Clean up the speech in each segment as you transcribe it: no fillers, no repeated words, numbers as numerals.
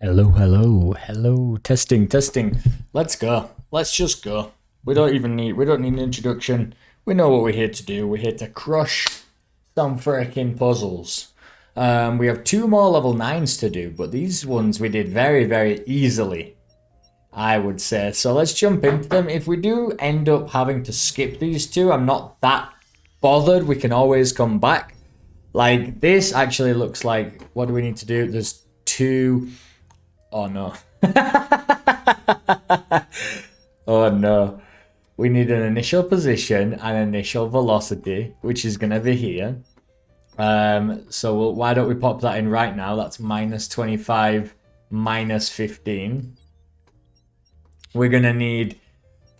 Hello, hello, hello. Testing, testing. Let's go. Let's just go. We don't need an introduction. We know what we're here to do. We're here to crush some freaking puzzles. We have two more level 9s to do, but these ones we did very, very easily, I would say. So let's jump into them. If we do end up having to skip these two, I'm not that bothered. We can always come back. Like, this actually looks like, what do we need to do? There's two. Oh no. Oh no. We need an initial position and initial velocity, which is going to be here. So why don't we pop that in right now? That's minus 25, minus 15. We're going to need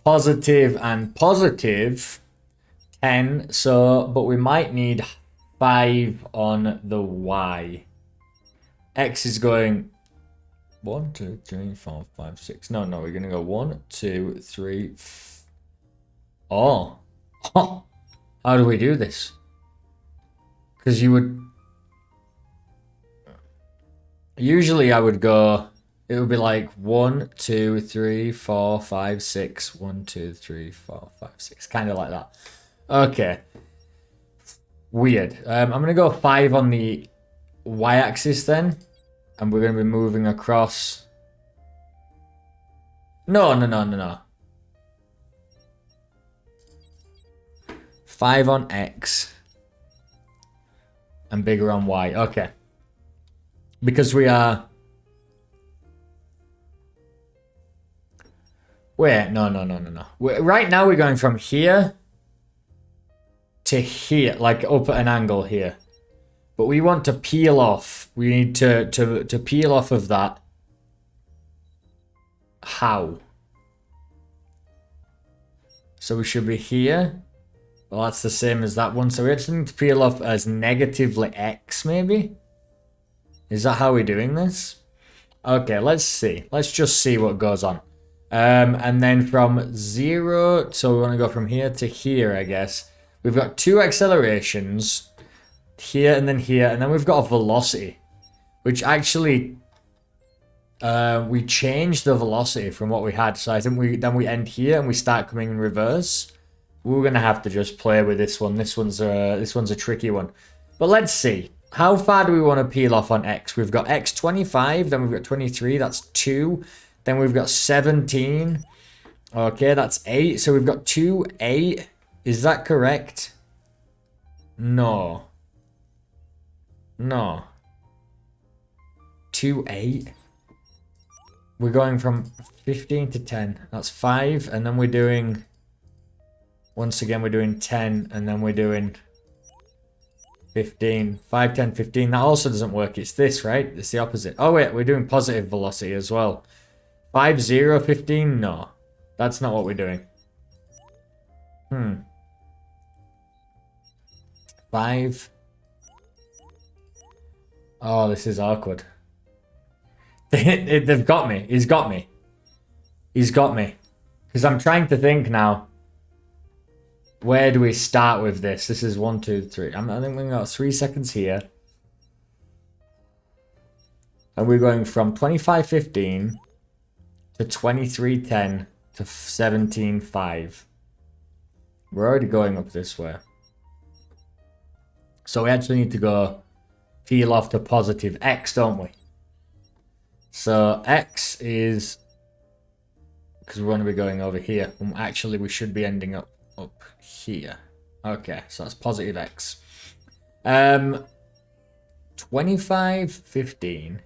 positive and positive 10. So, but we might need 5 on the Y. X is going 1, 2, 3, 4, 5, 6. No, we're gonna go 1, 2, 3. Oh. How do we do this? Because you would. Usually I would go. It would be like 1, 2, 3, 4, 5, 6. 1, 2, 3, 4, 5, 6. Kind of like that. Okay. Weird. I'm gonna go 5 on the Y-axis then. And we're going to be moving across. No. 5 on X. And bigger on Y. Okay. Because we are. Wait, no. Right now we're going from here to here. Like up at an angle here. But we want to peel off. We need to peel off of that. How? So we should be here. Well, that's the same as that one. So we actually need to peel off as negatively X, maybe? Is that how we're doing this? Okay, let's see. Let's just see what goes on. And then from 0, so we want to go from here to here, I guess. We've got 2 accelerations. Here, and then we've got a velocity, which actually we changed the velocity from what we had. So I think we end here and we start coming in reverse. We're gonna have to just play with this one. This one's a tricky one, but let's see. How far do we want to peel off on X? We've got X 25, then we've got 23. That's 2. Then we've got 17. Okay, that's 8. So we've got 2, 8. Is that correct? No. 2, 8. We're going from 15 to 10. That's 5. And then we're doing. Once again, we're doing 10. And then we're doing 15. 5, 10, 15. That also doesn't work. It's this, right? It's the opposite. Oh, wait. We're doing positive velocity as well. 5, 0, 15? No. That's not what we're doing. 5. Oh, this is awkward. They've got me. He's got me. Because I'm trying to think now. Where do we start with this? This is 1, 2, 3. I think we've got 3 seconds here. And we're going from 25:15 to 23:10 to 17:5. We're already going up this way. So we actually need to go peel off to positive X, don't we? So X is, because we want to be going over here. Actually, we should be ending up here. Okay, so that's positive X. 25:15.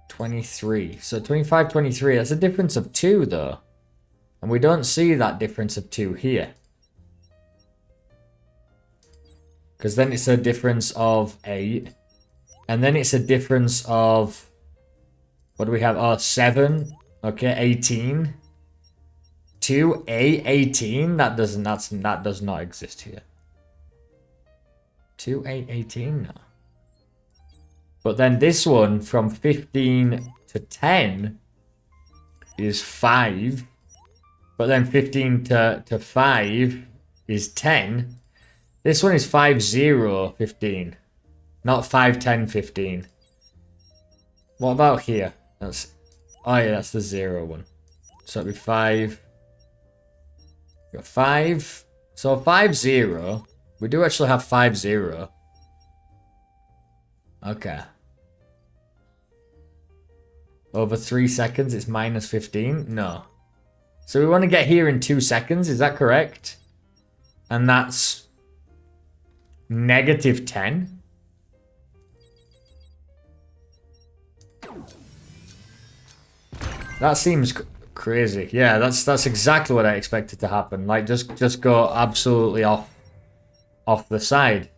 23. So 25, 23. That's a difference of 2, though. And we don't see that difference of 2 here. Because then it's a difference of 8. And then it's a difference of. What do we have? Oh, 7. Okay, 18. 2, 8, 18. That does not exist here. 2, 8, 18? No. But then this one from 15 to 10 is 5. But then 15 to 5 is 10. This one is 5, 0, 15. Not 5, 10, 15. What about here? That's... Oh yeah, that's the 0 one. So it'd be 5. Got 5. So 5, 0. We do actually have 5, 0. Okay. Over 3 seconds, it's minus 15? No. So we want to get here in 2 seconds, is that correct? And that's negative 10. That seems crazy. Yeah, that's exactly what I expected to happen. Like just go absolutely off the side.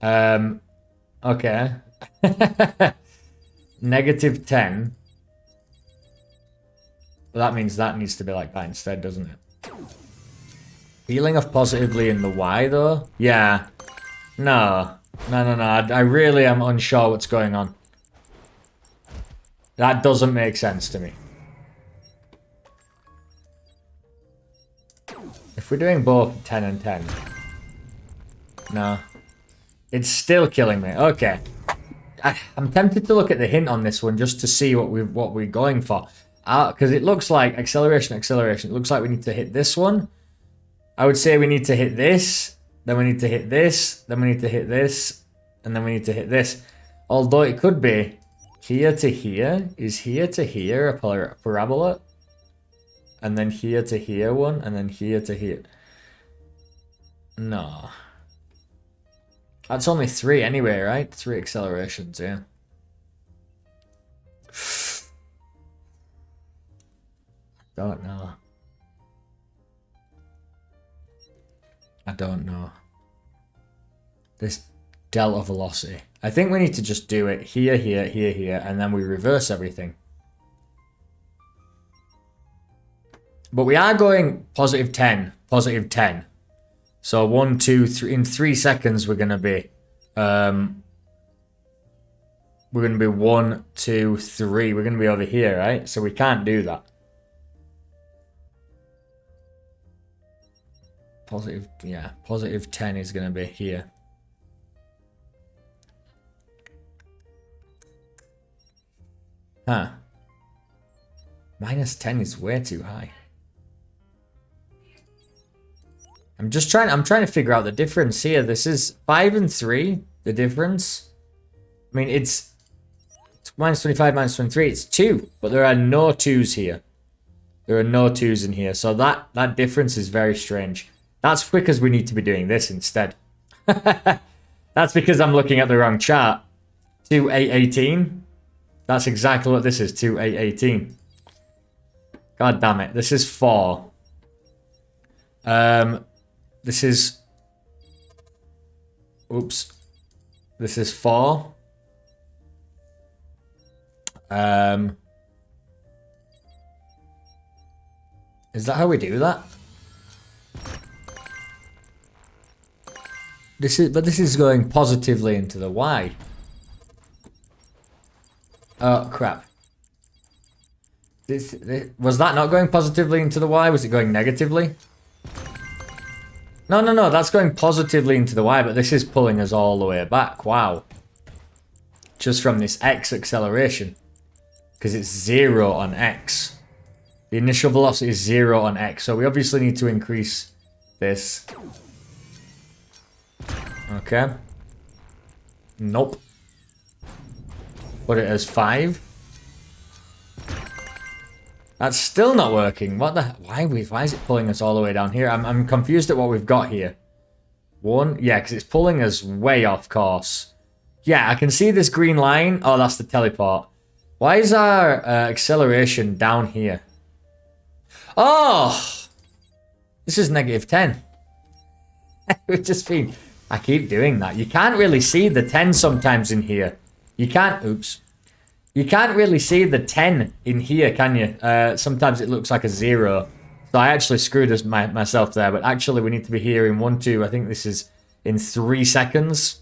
Okay. Negative 10. But that means that needs to be like that instead, doesn't it? Feeling off positively in the Y, though? Yeah. No. No. I really am unsure what's going on. That doesn't make sense to me. If we're doing both 10 and 10. No. It's still killing me. Okay. I'm tempted to look at the hint on this one just to see what we're going for. Because it looks like acceleration. It looks like we need to hit this one. I would say we need to hit this. Then we need to hit this. Then we need to hit this. And then we need to hit this. Although it could be here to here. Is here to here a parabola? And then here to here one. And then here to here. No. That's only 3 anyway, right? 3 accelerations, yeah. Don't know. I don't know. This delta velocity. I think we need to just do it here, and then we reverse everything. But we are going positive 10, positive 10. So 1, 2, 3. In 3 seconds, we're gonna be 1, 2, 3. We're gonna be over here, right? So we can't do that. Positive, yeah. Positive 10 is gonna be here. Huh. Minus 10 is way too high. I'm trying to figure out the difference here. This is 5 and 3, the difference. I mean, it's minus 25, minus 23. It's 2, but there are no 2s here. There are no 2s in here. So that difference is very strange. That's because we need to be doing this instead. That's because I'm looking at the wrong chart. 2, 8, 18. That's exactly what this is. 2, 8, 18. God damn it. This is 4. This is... Oops. This is 4. Is that how we do that? This is going positively into the Y. Oh, crap. Was that not going positively into the Y? Was it going negatively? No, that's going positively into the Y, but this is pulling us all the way back. Wow. Just from this X acceleration. Because it's 0 on X. The initial velocity is 0 on X, so we obviously need to increase this. Okay. Nope. Put it as 5. That's still not working. What the... Why is it pulling us all the way down here? I'm confused at what we've got here. 1? Yeah, because it's pulling us way off course. Yeah, I can see this green line. Oh, that's the teleport. Why is our acceleration down here? Oh! This is negative 10. We've just been... I keep doing that. You can't really see the 10 sometimes in here. You can't... Oops. You can't really see the 10 in here, can you? Sometimes it looks like a 0. So I actually screwed myself there. But actually, we need to be here in 1, 2. I think this is in 3 seconds.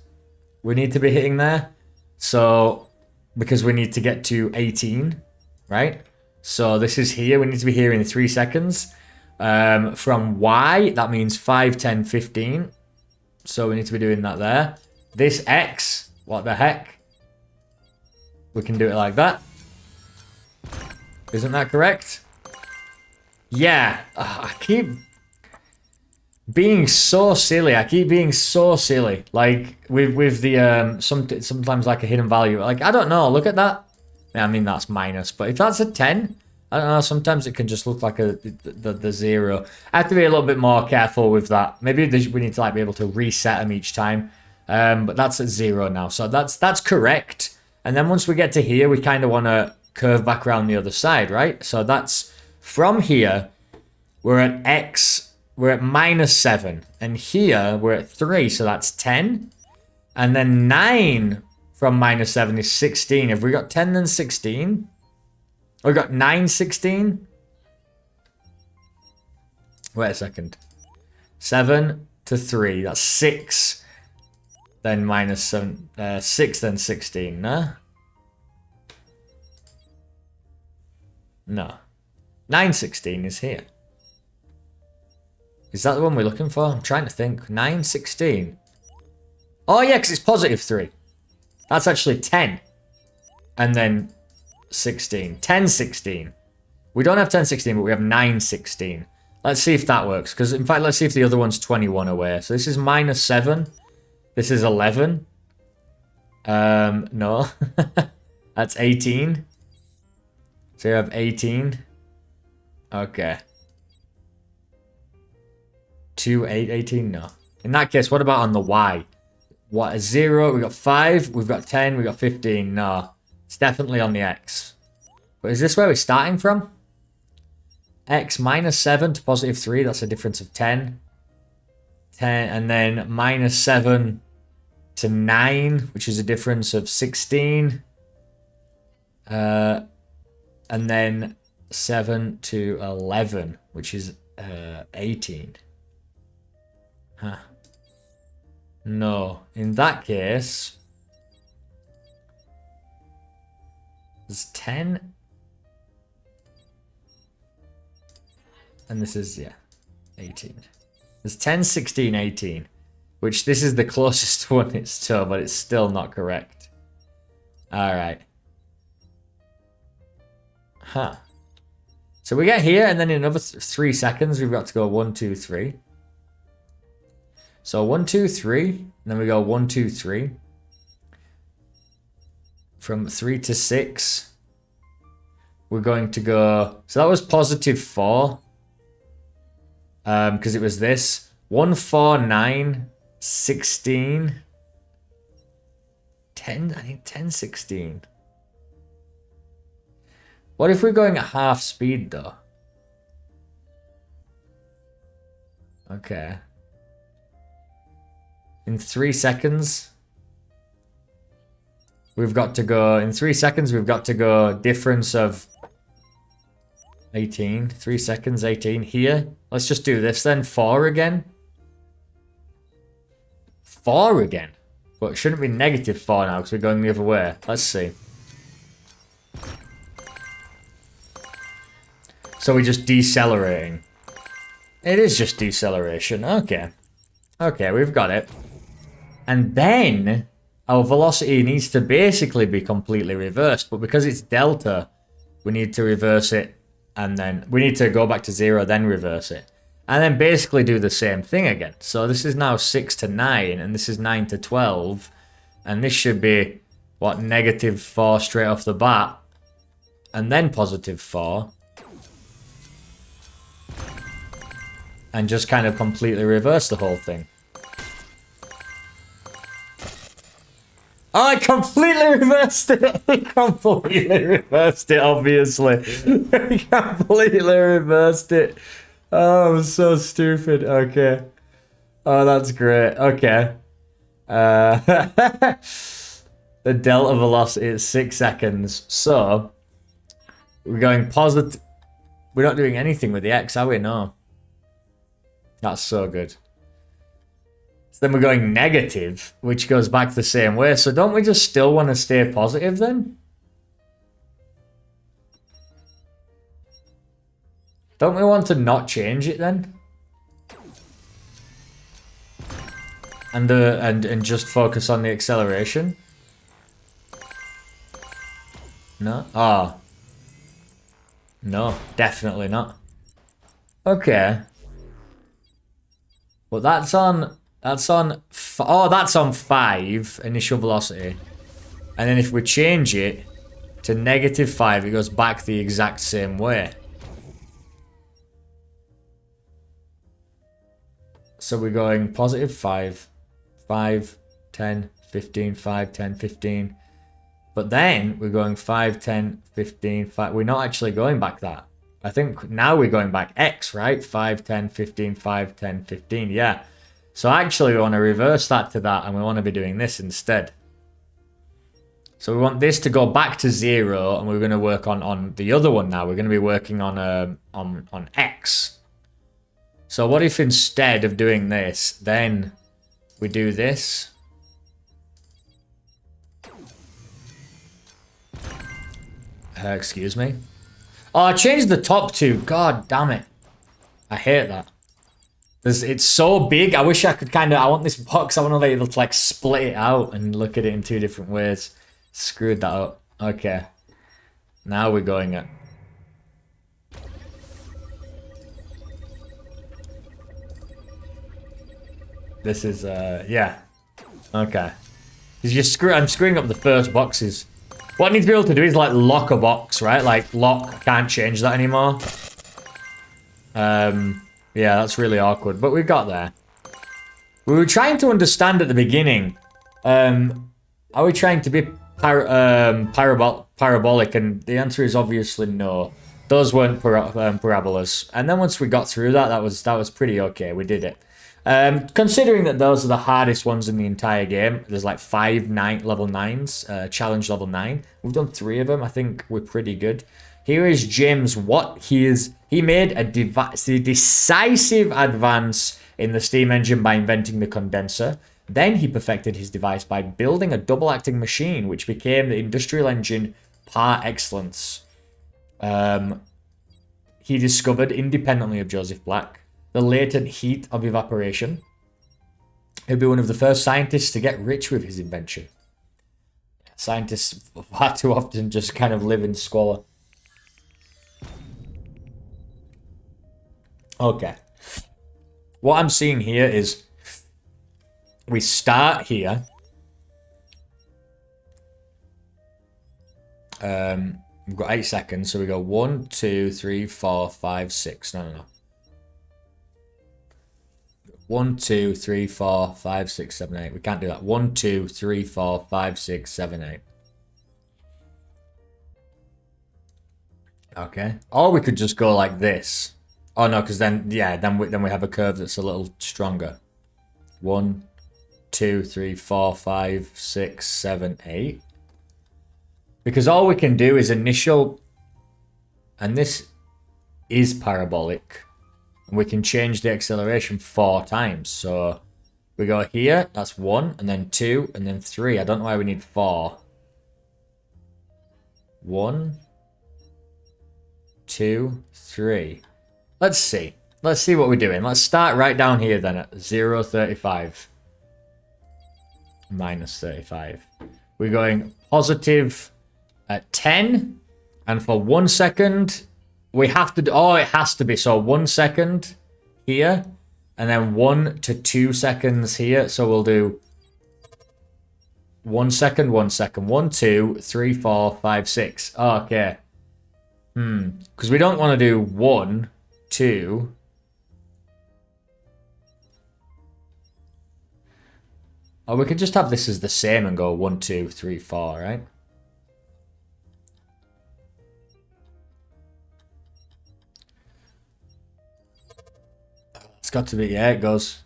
We need to be hitting there. So, because we need to get to 18, right? So this is here. We need to be here in 3 seconds. From Y, that means 5, 10, 15. So we need to be doing that there. This X, what the heck? We can do it like that. Isn't that correct? Yeah. I keep being so silly. I keep being so silly. Like with the sometimes like a hidden value. Like I don't know. Look at that. I mean that's minus, but if that's a 10, I don't know. Sometimes it can just look like the 0. I have to be a little bit more careful with that. Maybe we need to like be able to reset them each time. But that's at 0 now, so that's correct. And then once we get to here, we kind of want to curve back around the other side, right? So that's from here. We're at x. We're at -7, and here we're at 3, so that's 10. And then 9 from -7 is 16. Have we got 10 then 16? We got 9, 16. Wait a second. 7 to 3. That's 6. Then -7. 6 then 16. No. No. 9, 16 is here. Is that the one we're looking for? I'm trying to think. 9, 16. Oh yeah, because it's +3. That's actually 10. And then 16. 10, 16. We don't have 10, 16, but we have 9, 16. Let's see if that works. Because, in fact, let's see if the other one's 21 away. So this is -7. This is 11. No. That's 18. So you have 18. Okay. 2, 8, 18? No. In that case, what about on the Y? What, 0? We got 5. We've got 10. We got 15. No. It's definitely on the X. But is this where we're starting from? X -7 to +3. That's a difference of 10. 10. And then -7 to 9, which is a difference of 16. And then 7 to 11, which is 18. Huh. No. In that case, there's 10. And this is, yeah, 18. There's 10, 16, 18. Which this is the closest one it's to, but it's still not correct. Alright. Huh. So we get here, and then in another 3 seconds, we've got to go 1, 2, 3. So 1, 2, 3. And then we go 1, 2, 3. From 3 to 6. We're going to go... So that was +4. Because it was this. 1, 4, 9, 16. 10, I think 10, 16. What if we're going at half speed, though? Okay. In 3 seconds, we've got to go... In 3 seconds, we've got to go difference of 18. 3 seconds, 18. Here. Let's just do this then. 4 again. 4 again. But it shouldn't be -4 now because we're going the other way. Let's see. So we're just decelerating. It is just deceleration. Okay. Okay, we've got it. And then our velocity needs to basically be completely reversed. But because it's delta, we need to reverse it. And then we need to go back to 0, then reverse it. And then basically do the same thing again. So this is now 6 to 9, and this is 9 to 12. And this should be, what, -4 straight off the bat. And then +4. And just kind of completely reverse the whole thing. Oh, I completely reversed it! I completely reversed it, obviously. I completely reversed it. Oh, I'm so stupid. Okay. Oh, that's great. Okay. The delta velocity is 6 seconds. So, we're going positive. We're not doing anything with the X, are we? No. That's so good. So then we're going negative, which goes back the same way. So don't we just still want to stay positive then? Don't we want to not change it then? And just focus on the acceleration? No? Oh. No, definitely not. Okay. Well, that's on, oh, that's on 5 initial velocity. And then if we change it to -5, it goes back the exact same way. So we're going +5, 5, 10, 15, 5, 10, 15. But then we're going 5, 10, 15, 5. We're not actually going back that. I think now we're going back X, right? 5, 10, 15, 5, 10, 15. Yeah. So actually we want to reverse that to that, and we want to be doing this instead. So we want this to go back to 0, and we're going to work on the other one now. We're going to be working on X. So what if instead of doing this, then we do this? Excuse me. Oh, I changed the top two. God damn it. I hate that. It's so big. I wish I could I want this box. I want to be able to like split it out and look at it in 2 different ways. Screwed that up. Okay. Now we're going at... This is, yeah. Okay. I'm screwing up the first boxes. What I need to be able to do is like lock a box, right? Like lock, I can't change that anymore. Yeah, that's really awkward, but we got there. We were trying to understand at the beginning, are we trying to be parabolic? And the answer is obviously no. Those weren't parabolas. And then once we got through that, that was pretty okay. We did it. Considering that those are the hardest ones in the entire game, there's like 5 level 9s, challenge level 9. We've done 3 of them. I think we're pretty good. Here is James Watt. He made a decisive advance in the steam engine by inventing the condenser. Then he perfected his device by building a double-acting machine, which became the industrial engine par excellence. He discovered, independently of Joseph Black, the latent heat of evaporation. He'll be one of the first scientists to get rich with his invention. Scientists far too often just kind of live in squalor. Okay. What I'm seeing here is we start here. We've got 8 seconds, so we go 1, 2, 3, 4, 5, 6. No. 1, 2, 3, 4, 5, 6, 7, 8. We can't do that. 1, 2, 3, 4, 5, 6, 7, 8. Okay. Or we could just go like this. Oh no, because then we have a curve that's a little stronger. 1, 2, 3, 4, 5, 6, 7, 8. Because all we can do is initial, and this is parabolic. And we can change the acceleration 4 times. So we go here, that's 1, and then 2, and then 3. I don't know why we need 4. 1, 2, 3. Let's see. Let's see what we're doing. Let's start right down here then at 0, 35. Minus 35. We're going positive at 10. And for 1 second, we have to do... Oh, it has to be. So 1 second here. And then 1 to 2 seconds here. So we'll do 1 second, 1 second. 1, 2, 3, 4, 5, 6. Oh, okay. Because we don't want to do 1... 2. Or we could just have this as the same and go 1, 2, 3, 4, right? It's got to be, yeah, it goes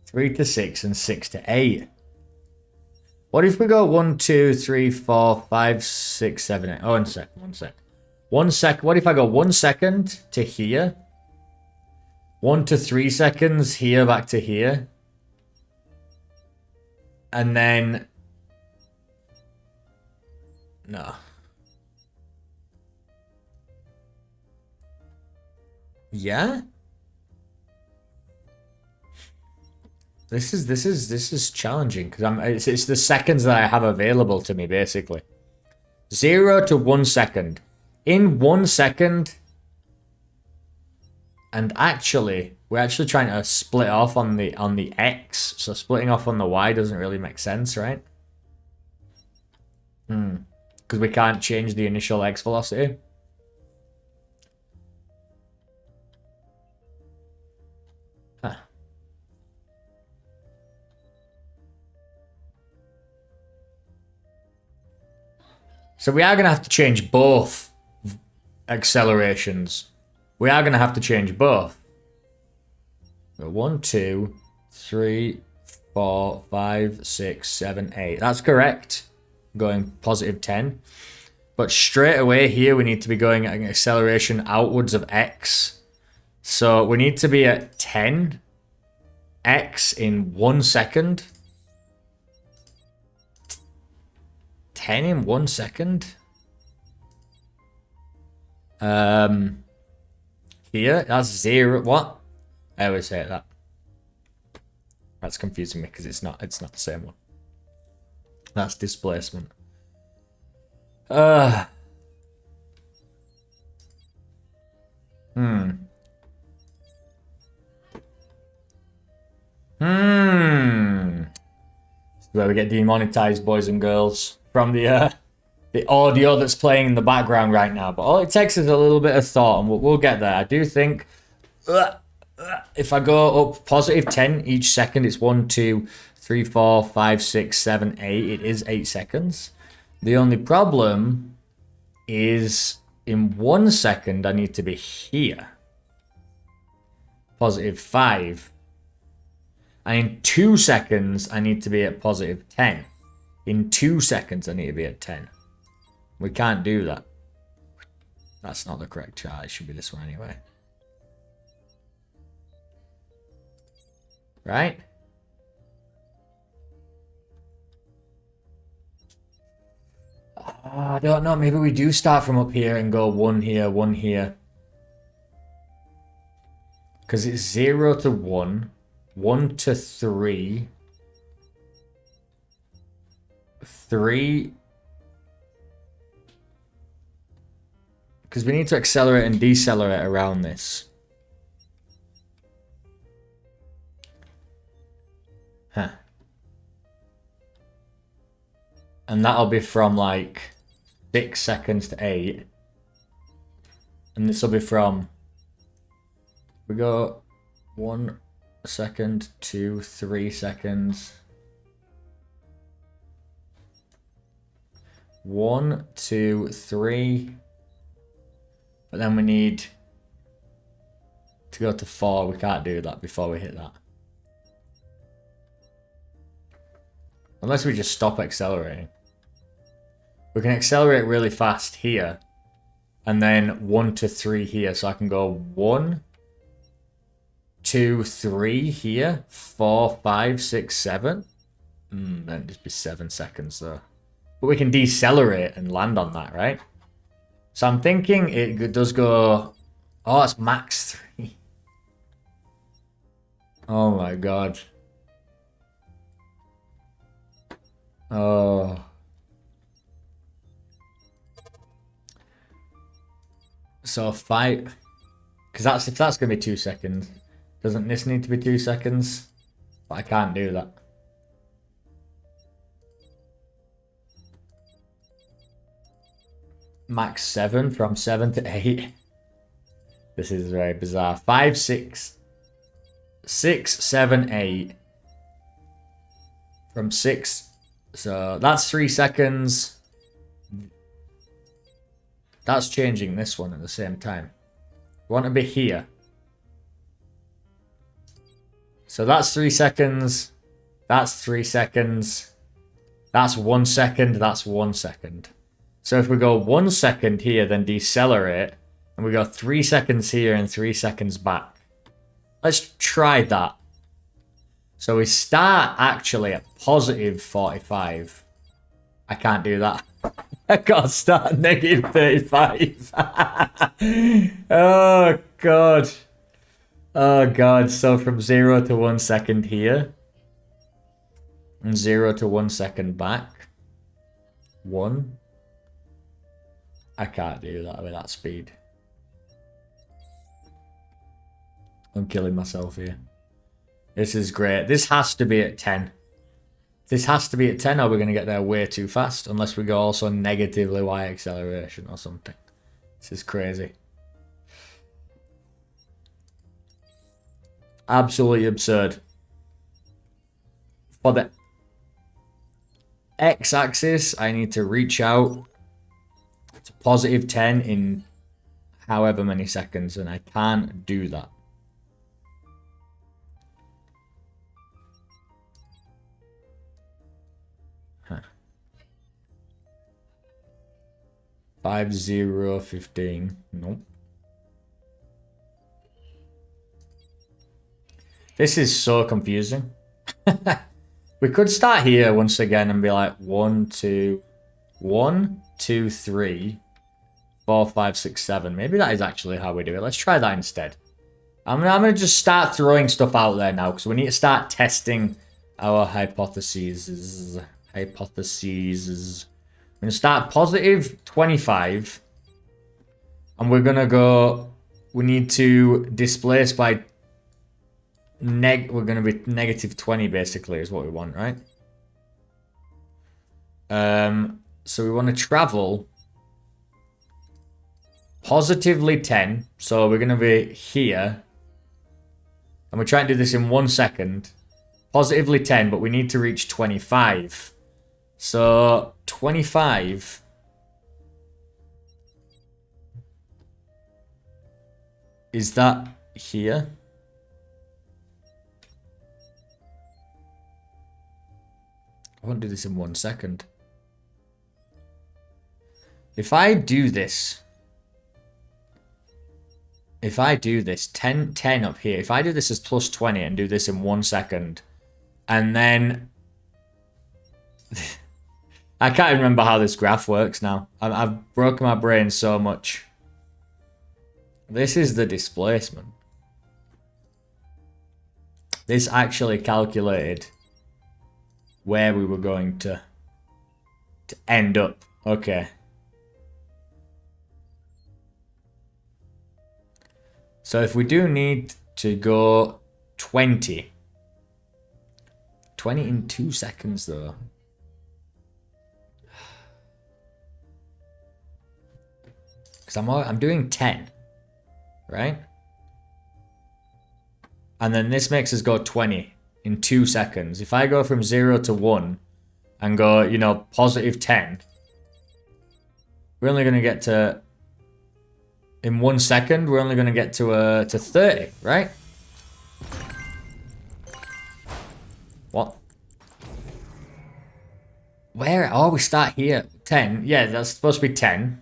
3 to 6 and 6 to 8. What if we go 1, 2, 3, 4, 5, 6, 7, 8? Oh, 1 sec, 1 sec. 1 sec. What if I go 1 second to here? 1 to 3 seconds here, back to here. And then... No. Yeah? This is challenging because it's the seconds that I have available to me basically. 0 to 1 second. In 1 second, and actually, we're actually trying to split off on the X, so splitting off on the Y doesn't really make sense, right? Because we can't change the initial X velocity. Huh. So we are going to have to change both accelerations. We are going to have to change both. 1, 2, 3, 4, 5, 6, 7, 8. That's correct. Going positive 10. But straight away here, we need to be going at an acceleration outwards of x. So we need to be at 10 x in 1 second. 10 in 1 second? Here, that's 0. What? I always say that. That's confusing me because it's not the same one. That's displacement. So where we get demonetized, boys and girls, from the audio that's playing in the background right now. But all it takes is a little bit of thought, and we'll get there. I do think if I go up positive 10 each second, it's 1, 2, 3, 4, 5, 6, 7, 8. It is 8 seconds. The only problem is in 1 second, I need to be here. Positive 5. And in 2 seconds, I need to be at positive 10. In 2 seconds, I need to be at 10. We can't do that. That's not the correct chart. It should be this one anyway. Right? I don't know. Maybe we do start from up here and go 1 here, 1 here. Because it's 0 to 1, 1 to 3, 3. Because we need to accelerate and decelerate around this. Huh. And that'll be from like 6 seconds to 8. And this will be from, we go 1 second, 2, 3 seconds. 1, 2, 3. But then we need to go to 4. We can't do that before we hit that. Unless we just stop accelerating. We can accelerate really fast here. And then 1 to 3 here. So I can go 1, 2, 3 here. 4, 5, 6, 7. That'd just be 7 seconds though. But we can decelerate and land on that, right? So I'm thinking it does go... Oh, it's max 3. Oh my god. Oh. So 5... Because if that's going to be 2 seconds. Doesn't this need to be 2 seconds? But I can't do that. Max 7 from 7 to 8. This is very bizarre. 5, 6, 7, 8. From 6. So that's 3 seconds. That's changing this one at the same time. We want to be here. So that's 3 seconds. That's 3 seconds. That's 1 second. That's 1 second. So if we go 1 second here, then decelerate, and we go 3 seconds here and 3 seconds back. Let's try that. So we start actually at positive 45. I can't do that. I gotta start at negative 35. Oh, God. Oh, God. So from 0 to 1 second here. And 0 to 1 second back. 1, I can't do that with that speed. I'm killing myself here. This is great. This has to be at 10. This has to be at 10 or we're going to get there way too fast. Unless we go also negatively Y acceleration or something. This is crazy. Absolutely absurd. For the x-axis, I need to reach out to positive 10 in however many seconds, and I can't do that. Huh. 5, 0, 15. Nope. This is so confusing. We could start here once again and be like 1, 2, 1, 2, 3, 4, 5, 6, 7. Maybe that is actually how we do it. Let's try that instead. I'm gonna just start throwing stuff out there now because we need to start testing our hypotheses. I'm gonna start positive 25, and we're gonna go. We need to displace by. We're going to be negative 20 basically is what we want, right? So we want to travel positively 10. So we're going to be here. And we're trying to do this in 1 second. Positively 10, but we need to reach 25. So 25... Is that here? I won't do this in 1 second. If I do this, 10, 10 up here, if I do this as plus 20 and do this in 1 second, and then... I can't even remember how this graph works now. I've broken my brain so much. This is the displacement. This actually calculated where we were going to end up. Okay. So if we do need to go 20 in 2 seconds though. Because I'm doing 10, right? And then this makes us go 20 in 2 seconds. If I go from 0 to 1 and go, you know, positive 10, we're only going to get to, in 1 second, we're only going to get to 30, right? What? Where? Oh, we start here. 10. Yeah, that's supposed to be 10.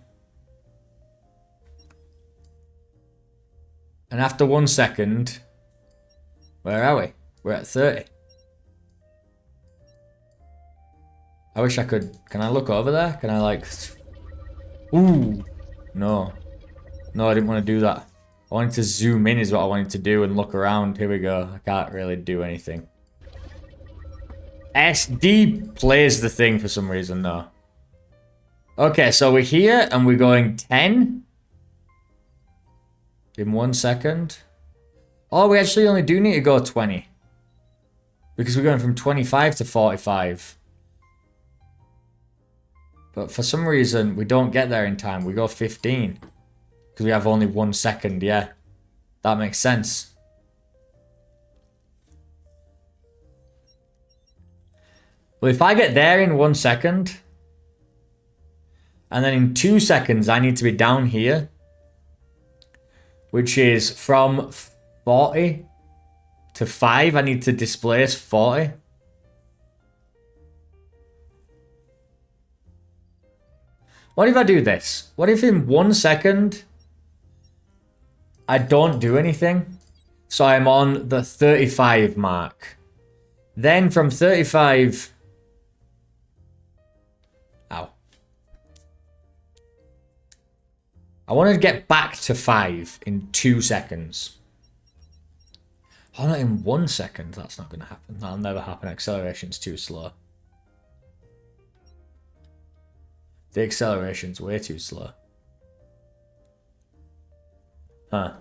And after 1 second, where are we? We're at 30. I wish I could... Can I look over there? Can I like... Ooh. No. No, I didn't want to do that. I wanted to zoom in is what I wanted to do and look around. Here we go. I can't really do anything. SD plays the thing for some reason though. Okay, so we're here and we're going 10 in 1 second. Oh, we actually only do need to go 20. Because we're going from 25 to 45. But for some reason, we don't get there in time. We go 15. Because we have only 1 second, yeah. That makes sense. Well, if I get there in 1 second, and then in 2 seconds, I need to be down here, which is from 40 to 5, I need to displace 40. What if I do this? What if in 1 second, I don't do anything? So I'm on the 35 mark. Then from 35... Ow. I want to get back to 5 in 2 seconds. Oh, not in 1 second. That's not going to happen. That'll never happen. Acceleration's too slow. The acceleration's way too slow. Huh.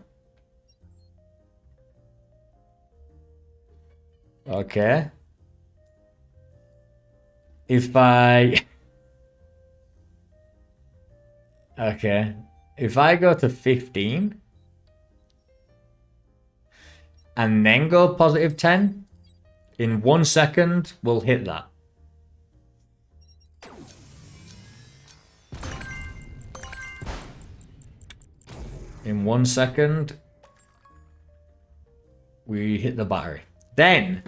Okay. If I... Okay. If I go to 15 and then go positive 10, in 1 second, we'll hit that. In 1 second, we hit the battery. Then,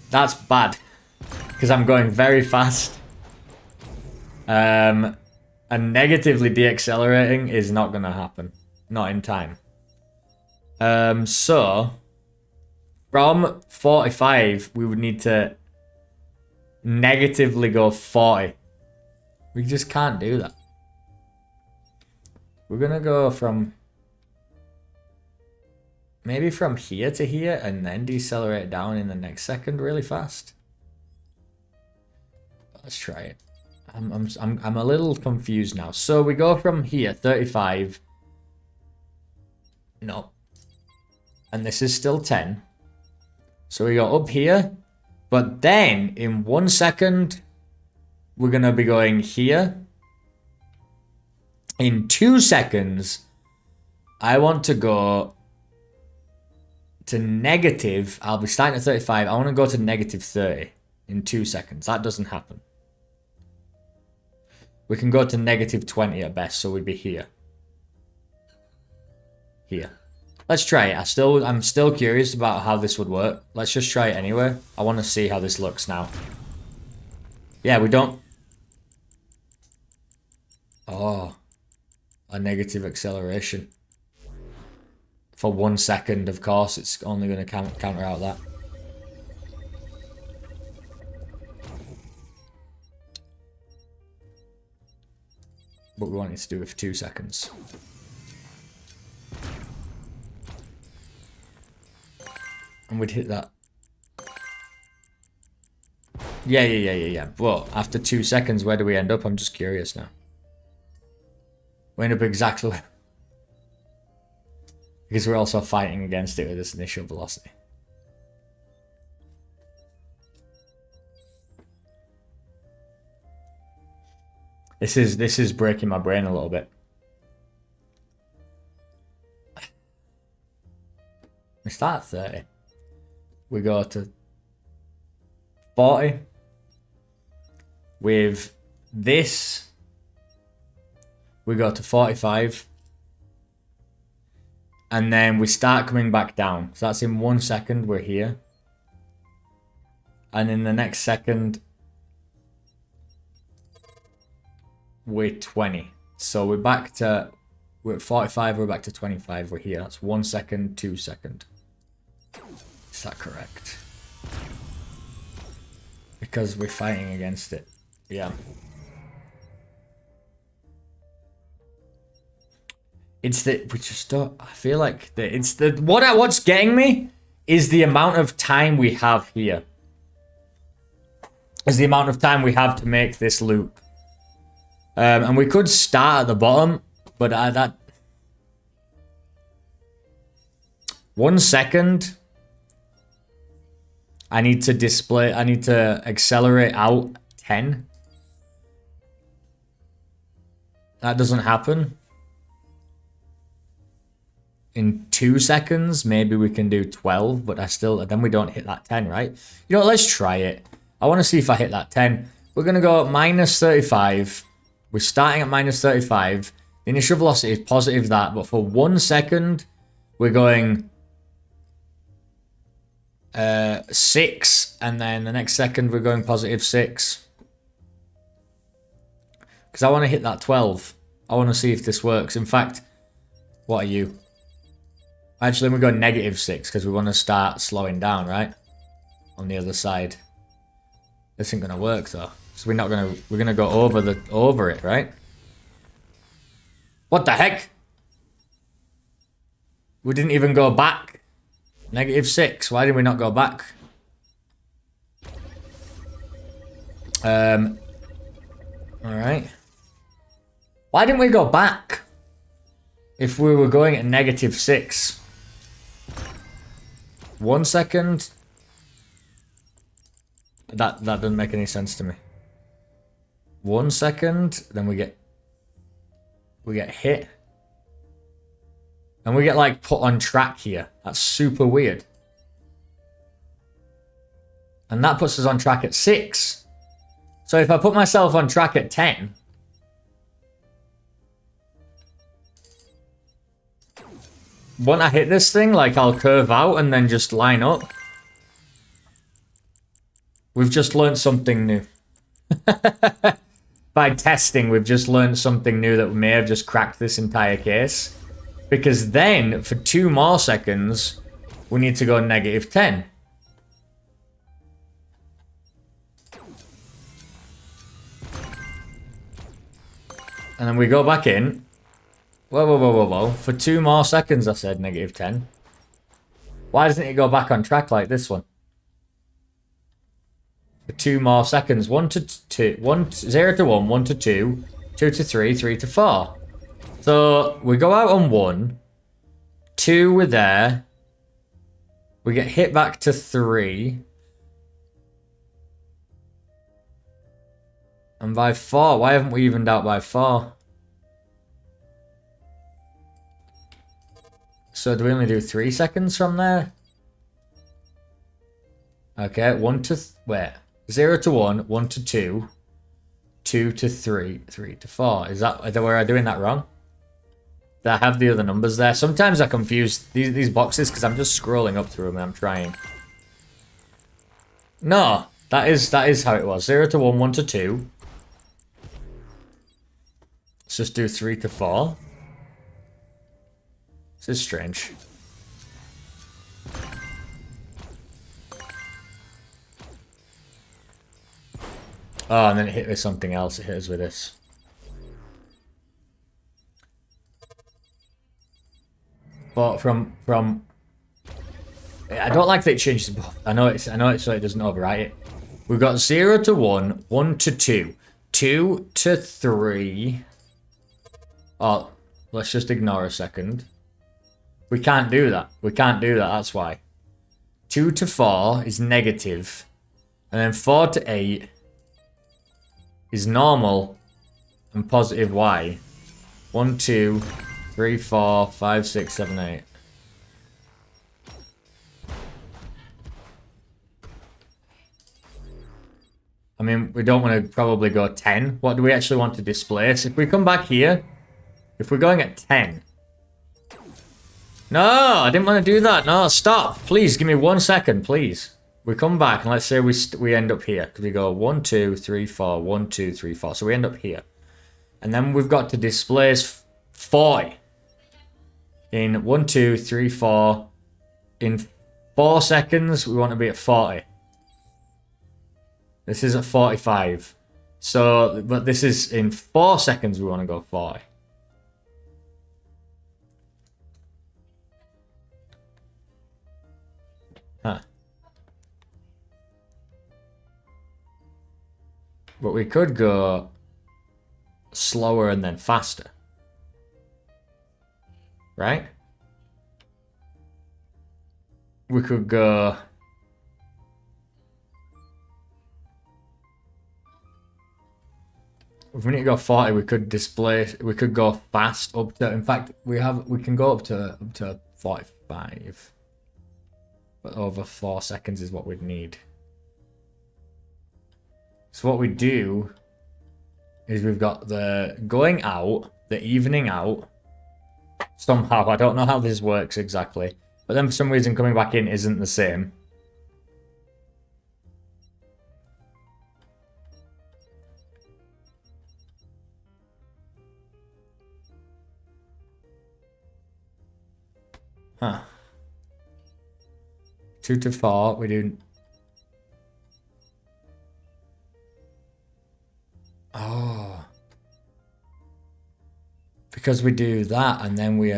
that's bad, because I'm going very fast. And negatively deaccelerating is not going to happen. Not in time. So, from 45, we would need to negatively go 40. We just can't do that. We're going to go from... maybe from here to here and then decelerate down in the next second really fast. Let's try it. I'm a little confused now. So we go from here, 35. No. And this is still 10. So we go up here. But then, in 1 second, we're going to be going here. In 2 seconds, I want to go to negative. I'll be starting at 35. I want to go to negative 30 in 2 seconds. That doesn't happen. We can go to negative 20 at best, so we'd be here. Here. Let's try it. I'm still curious about how this would work. Let's just try it anyway. I want to see how this looks now. Yeah, we don't... Oh. A negative acceleration. For 1 second, of course, it's only going to counter out that. But we want it to do with 2 seconds. And we'd hit that. Yeah. But after 2 seconds, where do we end up? I'm just curious now. We end up exactly... because we're also fighting against it with this initial velocity. This is breaking my brain a little bit. We start at 30. We go to 40. With this, we go to 45. And then we start coming back down. So that's in 1 second, we're here. And in the next second, we're 20. So we're back to... we're at 45, we're back to 25, we're here. That's 1 second, 2 second. Is that correct? Because we're fighting against it. Yeah. It's the... we just don't... I feel like... it's the... what's getting me is the amount of time we have here. Is the amount of time we have to make this loop. And we could start at the bottom, but that... 1 second... I need to accelerate out 10. That doesn't happen. In 2 seconds, maybe we can do 12, but then we don't hit that 10, right? You know what, let's try it. I want to see if I hit that 10. We're going to go minus 35. We're starting at minus 35. The initial velocity is positive that, but for 1 second, we're going 6, and then the next second we're going positive 6. Because I want to hit that 12. I want to see if this works. In fact, what are you? Actually, we're going negative 6 because we want to start slowing down, right? On the other side. This ain't gonna work though. So we're gonna go over it, right? What the heck? We didn't even go back. Negative 6. Why did we not go back? Alright. Why didn't we go back? if we were going at -6. 1 second. That doesn't make any sense to me. 1 second, then we get hit. And we get like put on track here. That's super weird. And that puts us on track at 6. So if I put myself on track at 10, when I hit this thing, like I'll curve out and then just line up. We've just learned something new. By testing, we've just learned something new that may have just cracked this entire case. Because then, for 2 more seconds, we need to go -10. And then we go back in. Whoa. For 2 more seconds, I said -10. Why doesn't it go back on track like this one? For 2 more seconds. 1 to 2. 0 to 1, 1 to 2, 2 to 3, 3 to 4. So we go out on 1. 2, we're there. We get hit back to 3. And by 4, why haven't we evened out by 4? So do we only do 3 seconds from there? Okay, 1 to... wait. 0 to 1, 1 to 2, 2 to 3, 3 to 4. Is that where I'm doing that wrong? Do I have the other numbers there? Sometimes I confuse these boxes because I'm just scrolling up through them and I'm trying. No, that is how it was. 0 to 1, 1 to 2. Let's just do 3 to 4. This is strange. Oh, and then it hit with something else. It hit us with this. But from I don't like that it changes both. I know it's so it doesn't overwrite it. We've got 0 to 1, 1 to 2, 2 to 3. Oh, let's just ignore a second. We can't do that. We can't do that, that's why. 2 to 4 is negative. And then 4 to 8 is normal and positive y. 1, 2, 3, 4, 5, 6, 7, 8. I mean, we don't want to probably go 10. What do we actually want to displace? If we come back here, if we're going at 10. No, I didn't want to do that. No, stop. Please, give me 1 second, please. We come back and let's say we end up here. Because we go 1, 2, 3, 4, 1, 2, 3, 4. So we end up here. And then we've got to displace 40. In 1, 2, 3, 4. In 4 seconds, we want to be at 40. This is at 45. So, but this is in 4 seconds, we want to go 40. Huh. But we could go slower and then faster. Right? We could go... If we need to go 40, we could we could go fast up to, in fact, we can go up to 45. But over 4 seconds is what we'd need. So what we do is we've got the going out, the evening out. Somehow, I don't know how this works exactly. But then for some reason coming back in isn't the same. Huh. 2 to 4, we do... Oh. Because we do that and then we...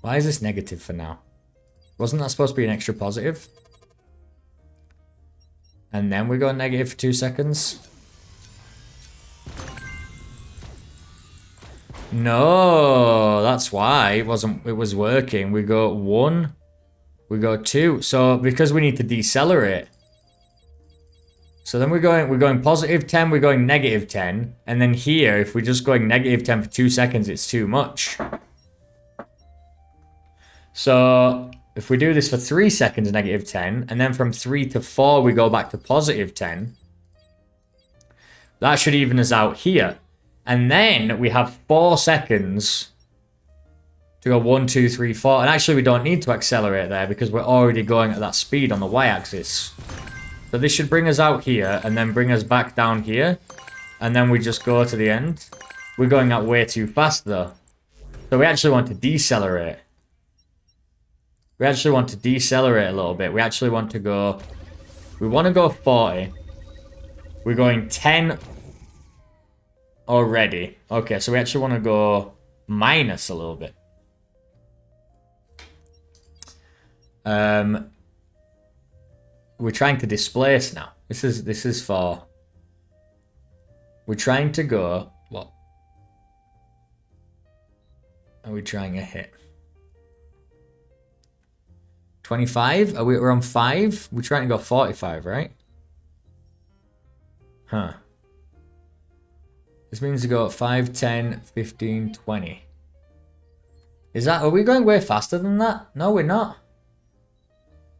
Why is this negative for now? Wasn't that supposed to be an extra positive? And then we go negative for 2 seconds? No, that's why it was working. We go 1, we go 2. So because we need to decelerate. So then we're going positive 10, we're going negative 10, and then here if we're just going negative 10 for 2 seconds, it's too much. So if we do this for 3 seconds, negative 10, and then from 3 to 4 we go back to positive 10, that should even us out here. And then we have 4 seconds to go 1, 2, 3, 4. And actually we don't need to accelerate there because we're already going at that speed on the y-axis. So this should bring us out here and then bring us back down here. And then we just go to the end. We're going at way too fast though. So we actually want to decelerate. We actually want to decelerate a little bit. We actually want to go... We want to go 40. We're going 10 already. Okay, so we actually want to go minus a little bit. We're trying to displace now. This is for... We're trying to go... What? Are we trying a hit? 25? We're on 5? We're trying to go 45, right? Huh. This means to go 5, 10, 15, 20. Is that... Are we going way faster than that? No, we're not.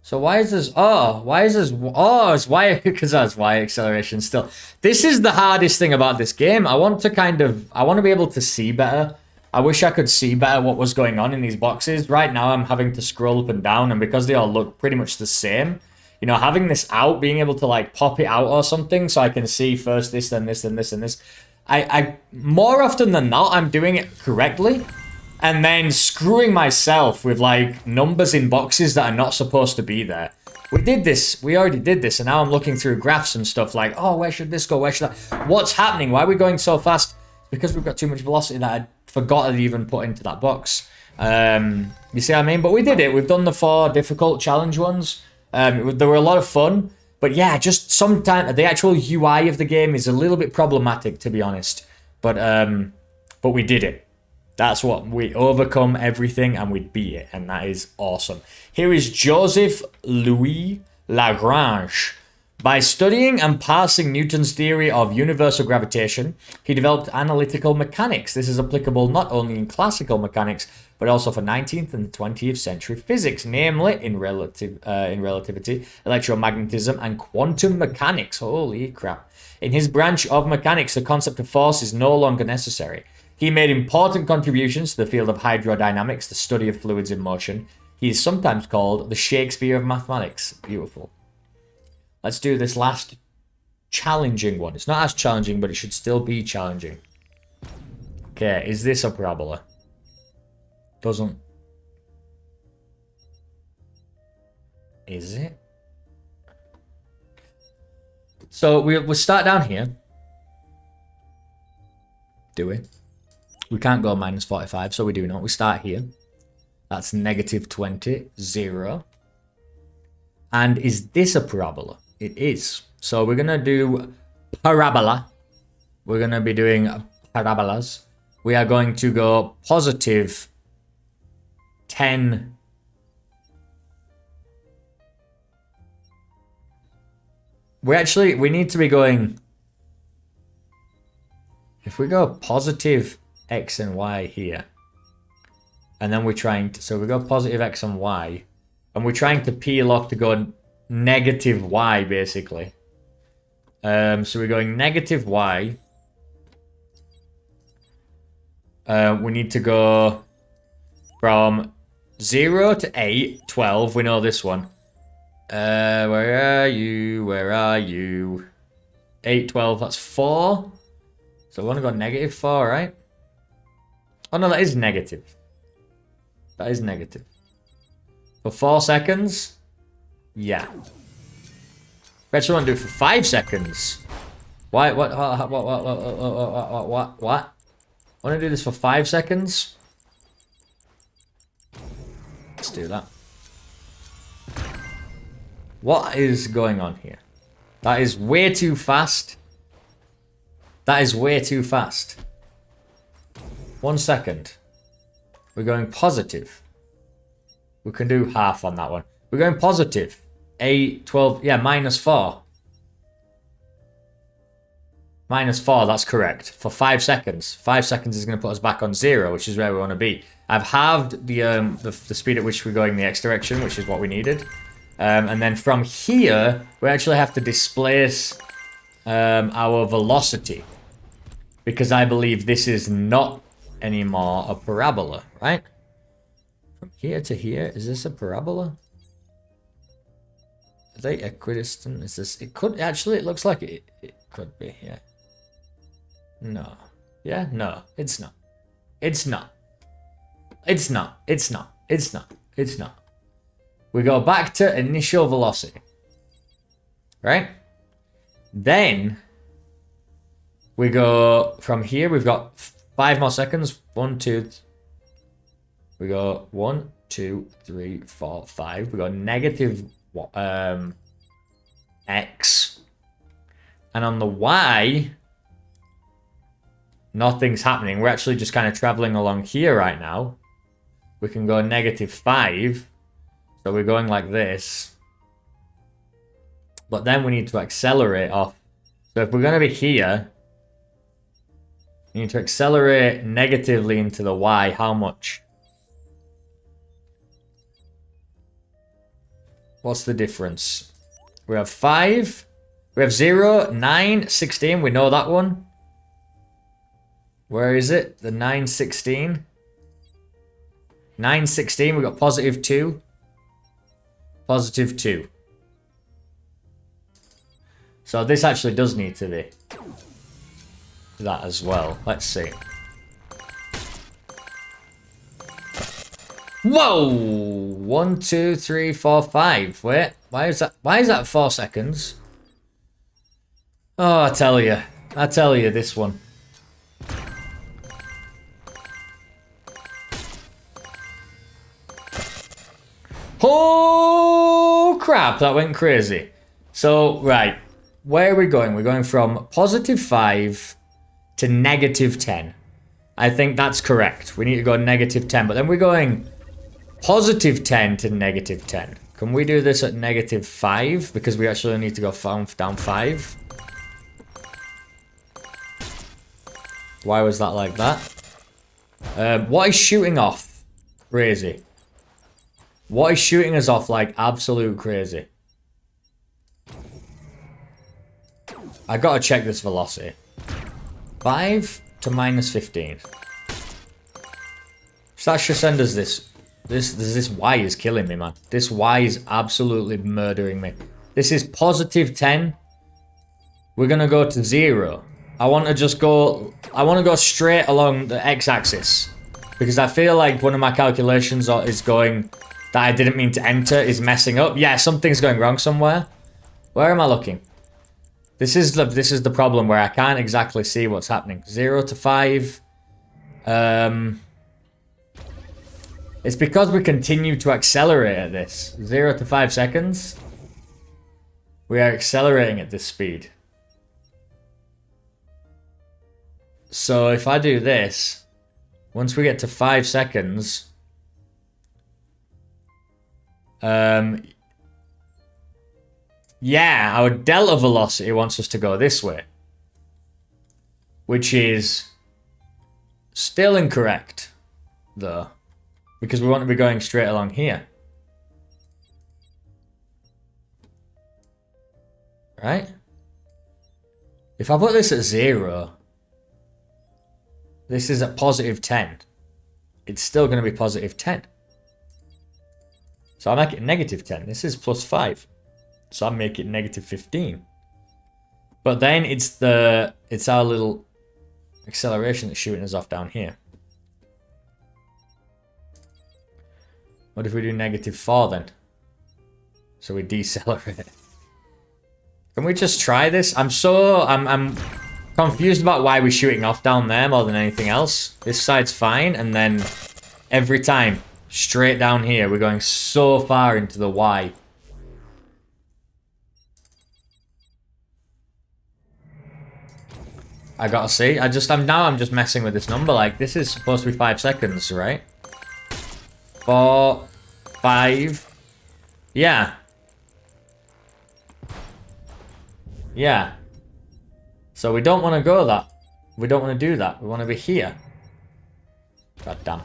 So why is this... Oh, why is this... Oh, it's Y... Because that's Y acceleration still. This is the hardest thing about this game. I want to kind of... I want to be able to see better. I wish I could see better what was going on in these boxes. Right now, I'm having to scroll up and down, and because they all look pretty much the same, you know, having this out, being able to, like, pop it out or something so I can see first this, then this, then this, and this. I more often than not, I'm doing it correctly, and then screwing myself with, like, numbers in boxes that are not supposed to be there. We did this. We already did this, and now I'm looking through graphs and stuff like, oh, where should this go? Where should that... What's happening? Why are we going so fast? Because we've got too much velocity that I forgot to even put into that box. You see what I mean? But we did it. We've done the 4 difficult challenge ones. They were a lot of fun. But yeah, just sometimes the actual UI of the game is a little bit problematic, to be honest. But we did it. That's what we overcome everything and we beat it. And that is awesome. Here is Joseph Louis Lagrange. By studying and parsing Newton's theory of universal gravitation, he developed analytical mechanics. This is applicable not only in classical mechanics, but also for 19th and 20th century physics, namely in relativity, electromagnetism, and quantum mechanics. Holy crap. In his branch of mechanics, the concept of force is no longer necessary. He made important contributions to the field of hydrodynamics, the study of fluids in motion. He is sometimes called the Shakespeare of mathematics. Beautiful. Let's do this last challenging one. It's not as challenging, but it should still be challenging. Okay, is this a parabola? Doesn't... Is it? So we'll start down here. Do we? We can't go minus 45, so we do not. We start here. That's negative 20, 0. And is this a parabola? It is. So we're going to do parabola. We're going to be doing parabolas. We are going to go positive 10. We need to be going... If we go positive X and Y here, and then we're trying to... So we go positive X and Y, and we're trying to peel off to go negative Y, basically. So we're going negative Y. We need to go from 0 to 8, 12. We know this one. Where are you? Where are you? 8, 12, that's 4. So we want to go negative 4, right? Oh no, that is negative. That is negative. For 4 seconds? Yeah. We actually want to do it for 5 seconds. Why? What? I want to do this for 5 seconds. Let's do that. What is going on here? That is way too fast. That is way too fast. 1 second. We're going positive. We can do half on that one. We're going positive. 8, 12, yeah, -4. -4, that's correct. For 5 seconds. 5 seconds is going to put us back on 0, which is where we want to be. I've halved the speed at which we're going the X direction, which is what we needed. And then from here, we actually have to displace our velocity. Because I believe this is not anymore a parabola, right? From here to here, is this a parabola? Are they equidistant? Is this? It could actually. It looks like it could be. Yeah. No. Yeah. No. It's not. It's not. It's not. It's not. It's not. It's not. We go back to initial velocity. Right? Then we go from here. We've got 5 more seconds. 1, 2. We go 1, 2, 3, 4, 5. We go negative X. And on the Y, nothing's happening. We're actually just kind of traveling along here right now. We can go -5. So we're going like this. But then we need to accelerate off. So if we're going to be here, we need to accelerate negatively into the Y. How much? What's the difference? We have 5. We have 0, 9, 16. We know that one. Where is it? The 9, 16. 9, 16. We got +2. +2. So this actually does need to be that as well. Let's see. Whoa! 1, 2, 3, 4, 5. Wait, why is that? Why is that 4 seconds? Oh, I tell you, this one. Oh crap! That went crazy. So right, where are we going? We're going from +5 to -10. I think that's correct. We need to go -10, but then we're going +10 to -10. Can we do this at -5? Because we actually need to go down 5. Why was that like that? What is shooting off? Crazy. What is shooting us off like absolute crazy? I gotta check this velocity. 5 to -15. So that should send us this. This Y is killing me, man. This Y is absolutely murdering me. This is +10. We're gonna go to 0. I want to just go. I want to go straight along the X-axis because I feel like one of my calculations is going that I didn't mean to enter is messing up. Yeah, something's going wrong somewhere. Where am I looking? This is the problem where I can't exactly see what's happening. 0 to 5. It's because we continue to accelerate at this. 0 to 5 seconds. We are accelerating at this speed. So if I do this, once we get to 5 seconds, yeah, our delta velocity wants us to go this way, which is still incorrect, though, because we want to be going straight along here. Right? If I put this at 0, this is at +10. It's still going to be +10. So I make it -10. This is +5. So I make it -15. But then it's our little acceleration that's shooting us off down here. What if we do -4 then? So we decelerate. Can we just try this? I'm confused about why we're shooting off down there more than anything else. This side's fine, and then every time, straight down here, we're going so far into the Y. I gotta see. I'm just messing with this number. Like, this is supposed to be 5 seconds, right? 4, 5. Yeah. Yeah. So we don't want to go that. We don't want to do that. We want to be here. God damn.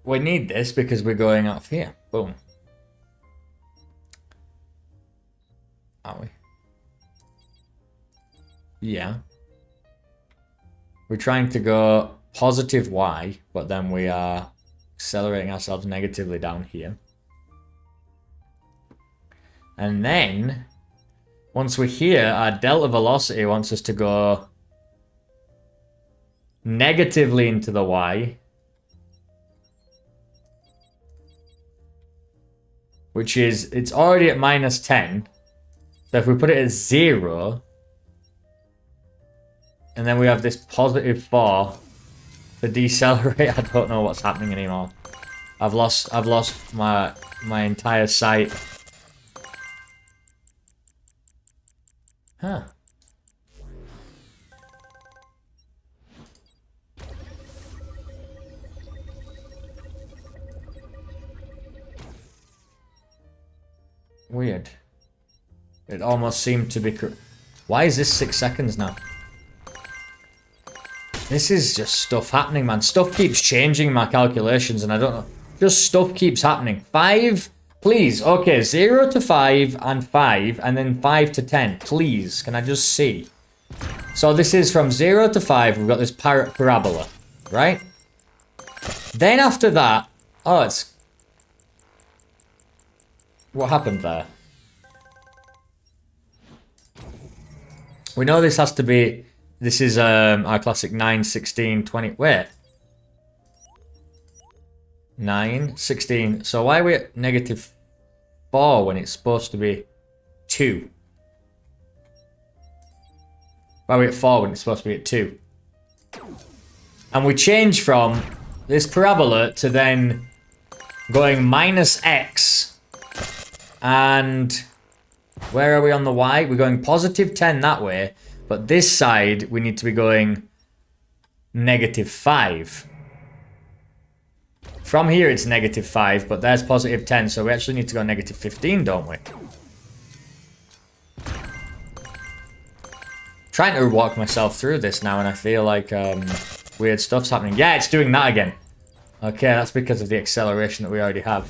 We need this because we're going off here. Boom. Are we? Yeah. We're trying to go positive Y, but then we are accelerating ourselves negatively down here. And then, once we're here, our delta velocity wants us to go negatively into the Y. Which is, it's already at minus 10. So if we put it at 0, and then we have this positive 4 to decelerate. I don't know what's happening anymore. I've lost my entire sight. Huh. Weird. It almost seemed to be... Why is this 6 seconds now? This is just stuff happening, man. Stuff keeps changing my calculations and I don't know. Just stuff keeps happening. 5, please. Okay, 0 to 5 and 5 and then 5 to 10. Please, can I just see? So this is from 0 to 5. We've got this parabola, right? Then after that... Oh, it's... What happened there? We know this has to be... This is our classic 9, 16, 20... Wait. 9, 16... So why are we at negative 4 when it's supposed to be 2? Why are we at 4 when it's supposed to be at 2? And we change from this parabola to then going minus x. And where are we on the y? We're going positive 10 that way. But this side, we need to be going negative 5. From here, it's negative 5, but there's positive 10. So we actually need to go negative 15, don't we? Trying to walk myself through this now, and I feel like weird stuff's happening. Yeah, it's doing that again. Okay, that's because of the acceleration that we already have.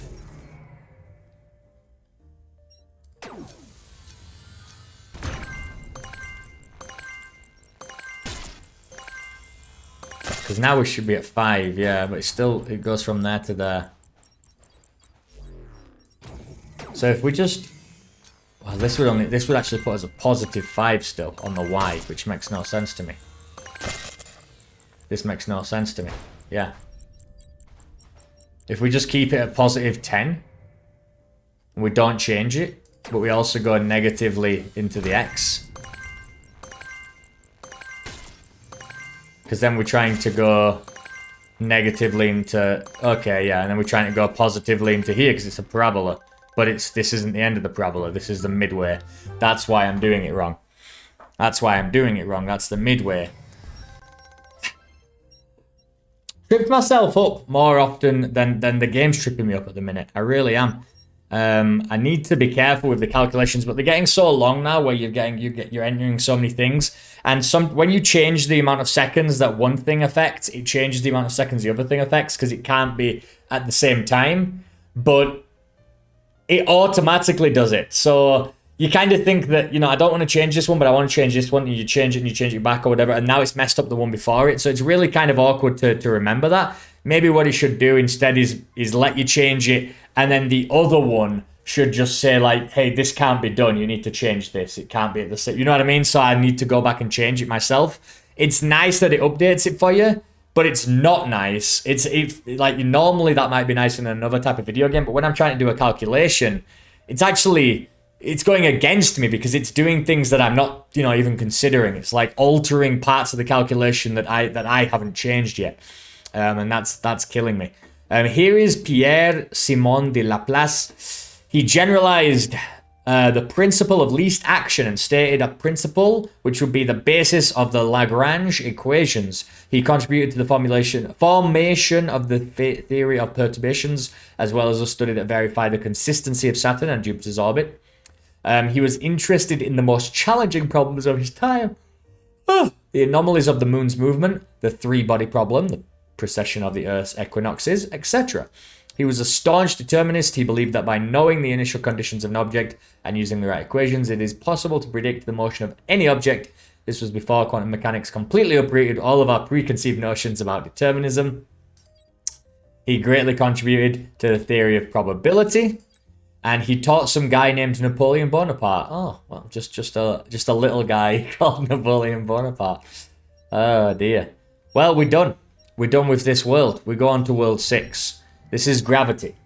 Because now we should be at 5, yeah, but it's still, it goes from there to there. So if we just, well, this would actually put us a positive 5 still on the y, which makes no sense to me. This makes no sense to me, yeah. If we just keep it at positive 10, and we don't change it, but we also go negatively into the x. Because then we're trying to go negatively into... Okay, yeah, and then we're trying to go positively into here because it's a parabola. But this isn't the end of the parabola. This is the midway. That's why I'm doing it wrong. That's why I'm doing it wrong. That's the midway. Tripped myself up more often than the game's tripping me up at the minute. I really am. I need to be careful with the calculations, but they're getting so long now where you're entering so many things. And when you change the amount of seconds that one thing affects, it changes the amount of seconds the other thing affects because it can't be at the same time. But it automatically does it. So you kind of think that, you know, I don't want to change this one, but I want to change this one. And you change it and you change it back or whatever. And now it's messed up the one before it. So it's really kind of awkward to remember that. Maybe what it should do instead is let you change it. And then the other one should just say like, hey, this can't be done. You need to change this. It can't be at the same. You know what I mean? So I need to go back and change it myself. It's nice that it updates it for you, but it's not nice. It's like normally that might be nice in another type of video game, but when I'm trying to do a calculation, it's going against me because it's doing things that I'm not, you know, even considering. It's like altering parts of the calculation that I haven't changed yet. And that's killing me. Here is Pierre Simon de Laplace. He generalized the principle of least action and stated a principle which would be the basis of the Lagrange equations. He contributed to the formation of the theory of perturbations, as well as a study that verified the consistency of Saturn and Jupiter's orbit. He was interested in the most challenging problems of his time. The anomalies of the moon's movement, the three-body problem, the precession of the Earth's equinoxes, etc. He was a staunch determinist. He believed that by knowing the initial conditions of an object and using the right equations, it is possible to predict the motion of any object. This was before quantum mechanics completely uprooted all of our preconceived notions about determinism. He greatly contributed to the theory of probability, and he taught some guy named Napoleon Bonaparte. Oh, well, just a little guy called Napoleon Bonaparte. Oh dear. Well, we're done. We're done with this world. We go on to world 6. This is gravity.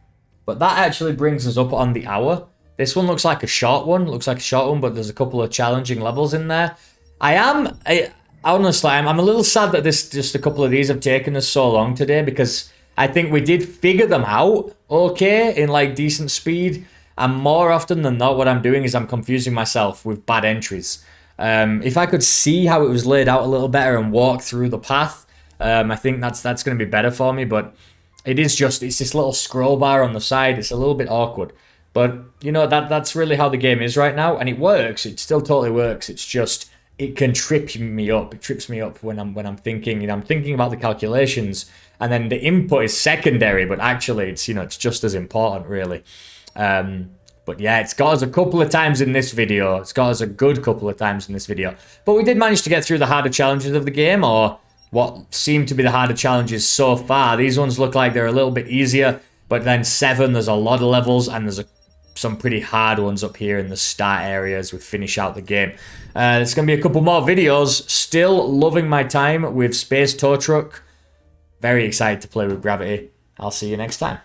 But that actually brings us up on the hour. This one looks like a short one. But there's a couple of challenging levels in there. Honestly, I'm a little sad that just a couple of these have taken us so long today, because I think we did figure them out okay in like decent speed. And more often than not, what I'm doing is I'm confusing myself with bad entries. If I could see how it was laid out a little better and walk through the path, I think that's going to be better for me. But it's this little scroll bar on the side. It's a little bit awkward. But, you know, that's really how the game is right now. And it works. It still totally works. It's just, it can trip me up. It trips me up when I'm thinking, I'm thinking about the calculations. And then the input is secondary. But actually, it's just as important, really. But yeah, it's got us a couple of times in this video. It's got us a good couple of times in this video. But we did manage to get through the harder challenges of the game, or what seem to be the harder challenges so far. These ones look like they're a little bit easier, but then 7, there's a lot of levels, and there's some pretty hard ones up here in the start area as we finish out the game. There's going to be a couple more videos. Still loving my time with Space Tow Truck. Very excited to play with Gravity. I'll see you next time.